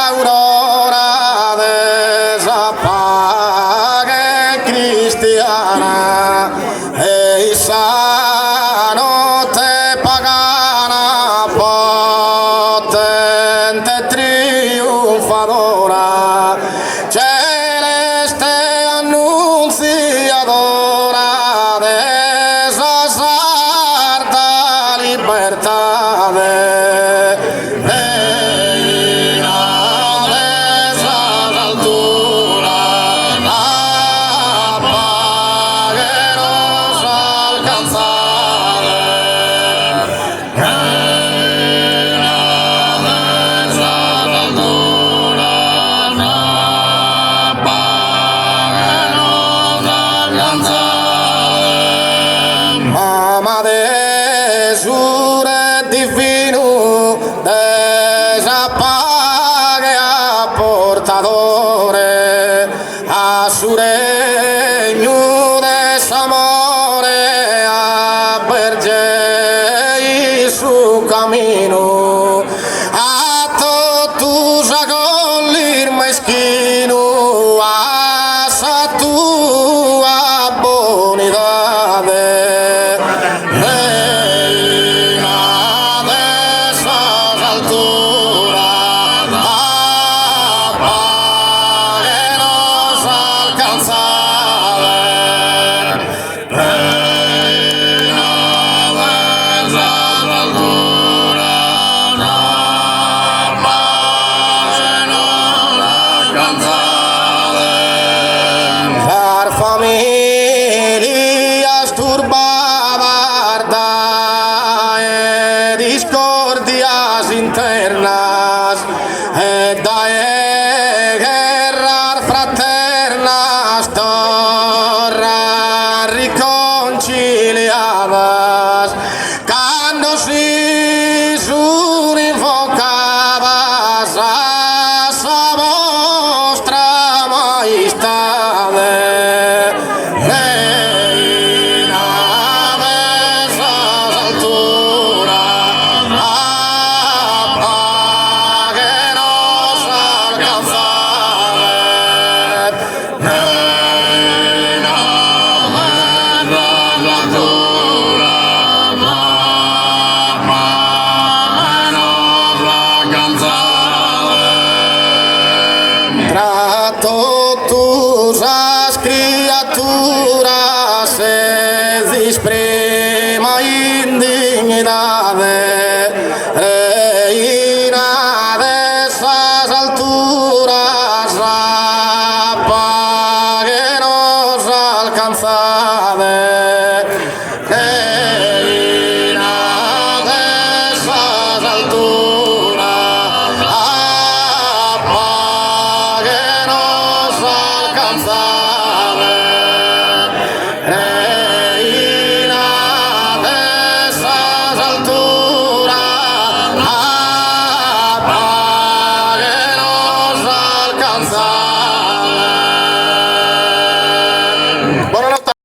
aurora desapague cristiana, esa noche pagana potente triunfadora, celeste anunciadora de esa santa libertad. Sure divino desapague a portadore a su regno desamore a verge su camino a totus a golir mezquino a sa tua bonidade. Familias turbadas da discordias internas da guerras fraternas torras riconciliadas cando si sur invocadas a sa vostra maestade. Tra totus as criaturas se disprema indignidade, reina desas alturas